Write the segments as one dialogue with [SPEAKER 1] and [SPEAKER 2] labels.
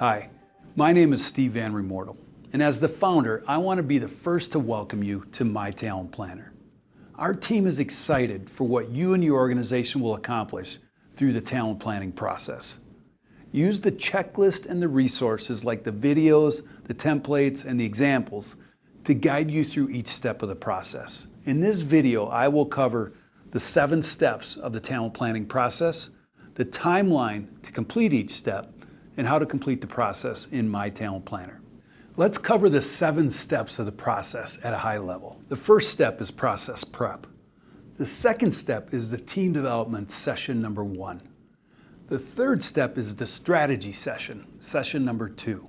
[SPEAKER 1] Hi, my name is Steve Van Remortel, and as the founder, I want to be the first to welcome you to My Talent Planner. Our team is excited for what you and your organization will accomplish through the talent planning process. Use the checklist and the resources like the videos, the templates, and the examples to guide you through each step of the process. In this video, I will cover the 7 steps of the talent planning process, the timeline to complete each step, and how to complete the process in My Talent Planner. Let's cover the 7 steps of the process at a high level. The first step is process prep. The second step is the team development session number 1. The third step is the strategy session, session number 2.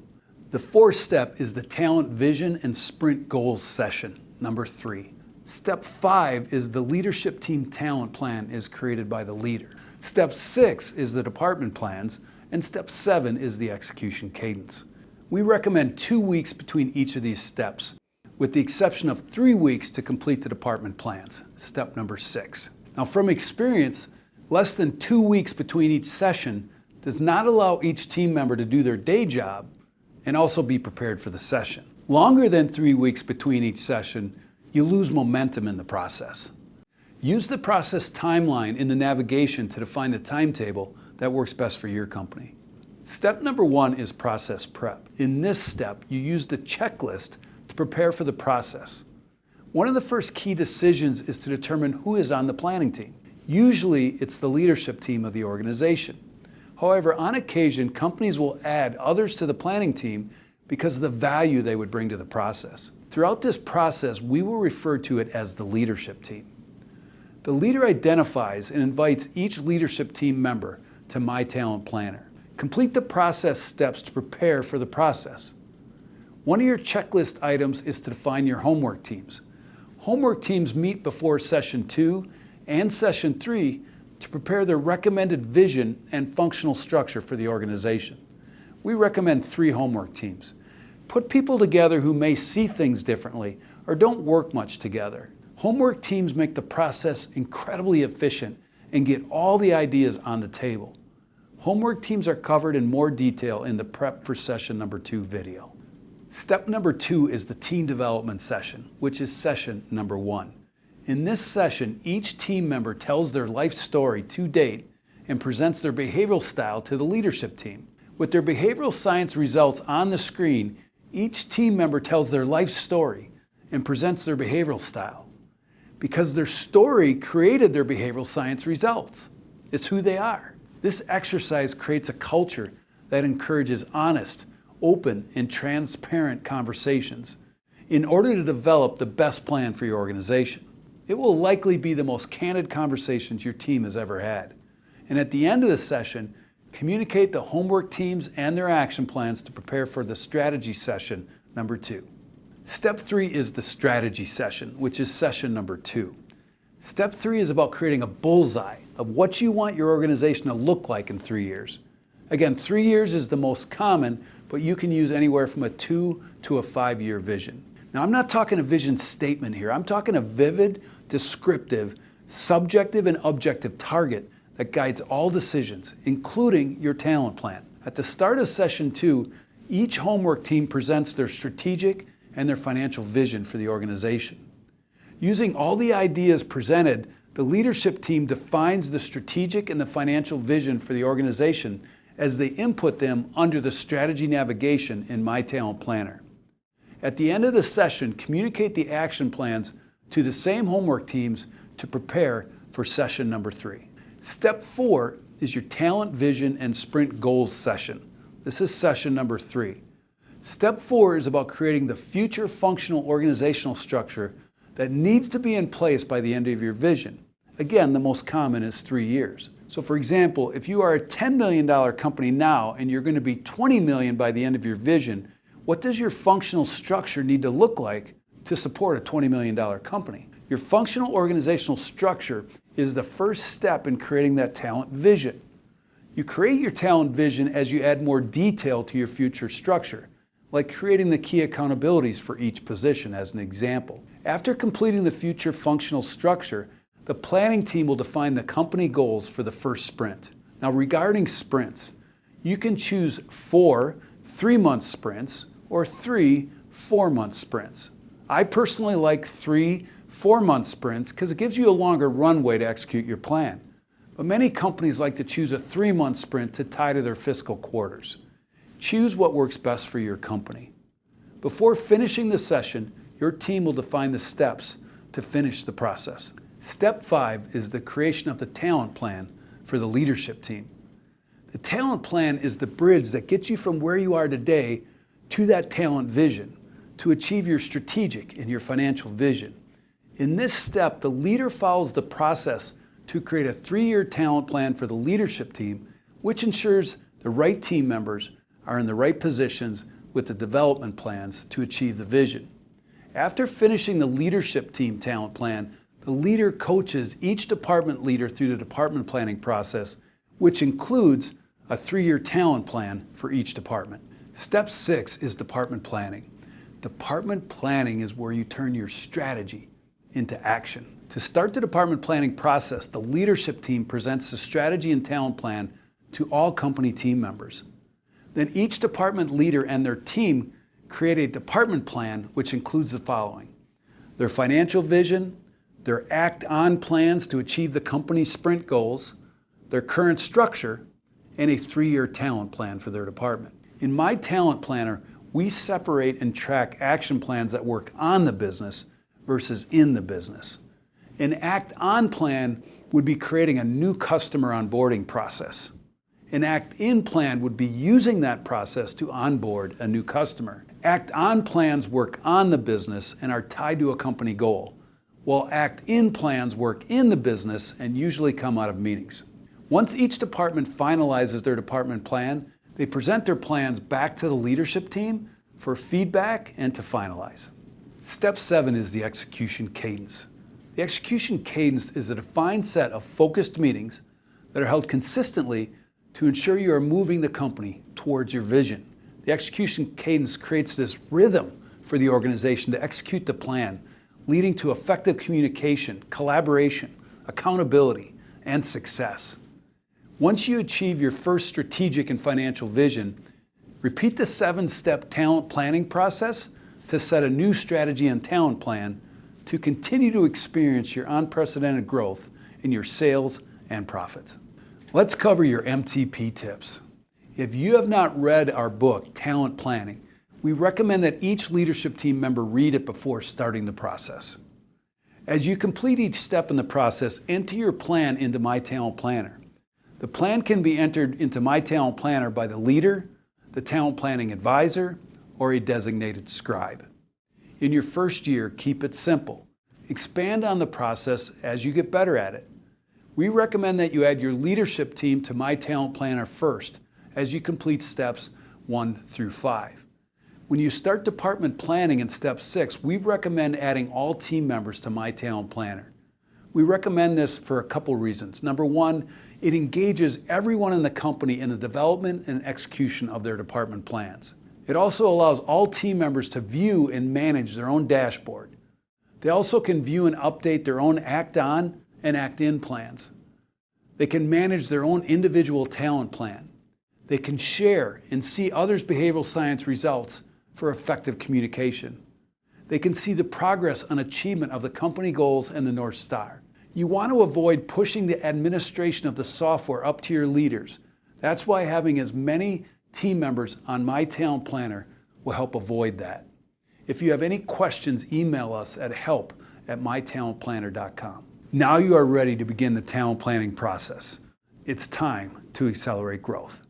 [SPEAKER 1] The fourth step is the talent vision and sprint goals session, number 3. Step 5 is the leadership team talent plan is created by the leader. Step 6 is the department plans, and step 7 is the execution cadence. We recommend 2 weeks between each of these steps, with the exception of 3 weeks to complete the department plans, step number 6. Now from experience, less than 2 weeks between each session does not allow each team member to do their day job and also be prepared for the session. Longer than 3 weeks between each session, you lose momentum in the process. Use the process timeline in the navigation to define the timetable that works best for your company. Step number 1 is process prep. In this step, you use the checklist to prepare for the process. One of the first key decisions is to determine who is on the planning team. Usually, it's the leadership team of the organization. However, on occasion, companies will add others to the planning team because of the value they would bring to the process. Throughout this process, we will refer to it as the leadership team. The leader identifies and invites each leadership team member to My Talent Planner. Complete the process steps to prepare for the process. One of your checklist items is to define your homework teams. Homework teams meet before session 2 and session 3 to prepare their recommended vision and functional structure for the organization. We recommend 3 homework teams. Put people together who may see things differently or don't work much together. Homework teams make the process incredibly efficient and get all the ideas on the table. Homework teams are covered in more detail in the Prep for Session number 2 video. Step number 2 is the team development session, which is session number 1. In this session, each team member tells their life story to date and presents their behavioral style to the leadership team. With their behavioral science results on the screen, each team member tells their life story and presents their behavioral style. Because their story created their behavioral science results. It's who they are. This exercise creates a culture that encourages honest, open, and transparent conversations in order to develop the best plan for your organization. It will likely be the most candid conversations your team has ever had. And at the end of the session, communicate the homework teams and their action plans to prepare for the strategy session number 2. Step 3 is the strategy session, which is session number 2. Step 3 is about creating a bullseye of what you want your organization to look like in 3 years. Again, 3 years is the most common, but you can use anywhere from a 2 to a 5-year vision. Now, I'm not talking a vision statement here. I'm talking a vivid, descriptive, subjective, and objective target that guides all decisions, including your talent plan. At the start of session 2, each homework team presents their strategic and their financial vision for the organization. Using all the ideas presented, the leadership team defines the strategic and the financial vision for the organization as they input them under the strategy navigation in My Talent Planner. At the end of the session, communicate the action plans to the same homework teams to prepare for session number 3. Step 4 is your talent vision and sprint goals session. This is session number 3. Step 4 is about creating the future functional organizational structure that needs to be in place by the end of your vision. Again, the most common is 3 years. So for example, if you are a $10 million company now and you're going to be $20 million by the end of your vision, what does your functional structure need to look like to support a $20 million company? Your functional organizational structure is the first step in creating that talent vision. You create your talent vision as you add more detail to your future structure, like creating the key accountabilities for each position as an example. After completing the future functional structure, the planning team will define the company goals for the first sprint. Now regarding sprints, you can choose 4 3-month sprints, or 3 4-month sprints. I personally like 3 4-month sprints because it gives you a longer runway to execute your plan. But many companies like to choose a 3-month sprint to tie to their fiscal quarters. Choose what works best for your company. Before finishing the session, your team will define the steps to finish the process. Step 5 is the creation of the talent plan for the leadership team. The talent plan is the bridge that gets you from where you are today to that talent vision to achieve your strategic and your financial vision. In this step, the leader follows the process to create a 3-year talent plan for the leadership team, which ensures the right team members are in the right positions with the development plans to achieve the vision. After finishing the leadership team talent plan, the leader coaches each department leader through the department planning process, which includes a 3-year talent plan for each department. Step 6 is department planning. Department planning is where you turn your strategy into action. To start the department planning process, the leadership team presents the strategy and talent plan to all company team members. Then each department leader and their team create a department plan which includes the following: their financial vision, their act-on plans to achieve the company's sprint goals, their current structure, and a 3-year talent plan for their department. In my talent planner, we separate and track action plans that work on the business versus in the business. An act-on plan would be creating a new customer onboarding process. An act-in plan would be using that process to onboard a new customer. Act-on plans work on the business and are tied to a company goal, while act-in plans work in the business and usually come out of meetings. Once each department finalizes their department plan, they present their plans back to the leadership team for feedback and to finalize. Step 7 is the execution cadence. The execution cadence is a defined set of focused meetings that are held consistently to ensure you are moving the company towards your vision. The execution cadence creates this rhythm for the organization to execute the plan, leading to effective communication, collaboration, accountability, and success. Once you achieve your first strategic and financial vision, repeat the 7-step talent planning process to set a new strategy and talent plan to continue to experience your unprecedented growth in your sales and profits. Let's cover your MTP tips. If you have not read our book, Talent Planning, we recommend that each leadership team member read it before starting the process. As you complete each step in the process, enter your plan into My Talent Planner. The plan can be entered into My Talent Planner by the leader, the talent planning advisor, or a designated scribe. In your first year, keep it simple. Expand on the process as you get better at it. We recommend that you add your leadership team to My Talent Planner first as you complete steps 1 through 5. When you start department planning in step 6, we recommend adding all team members to My Talent Planner. We recommend this for a couple reasons. Number 1, it engages everyone in the company in the development and execution of their department plans. It also allows all team members to view and manage their own dashboard. They also can view and update their own act-on and act-in plans. They can manage their own individual talent plan. They can share and see others' behavioral science results for effective communication. They can see the progress on achievement of the company goals and the North Star. You want to avoid pushing the administration of the software up to your leaders. That's why having as many team members on My Talent Planner will help avoid that. If you have any questions, email us at help@mytalentplanner.com. Now you are ready to begin the talent planning process. It's time to accelerate growth.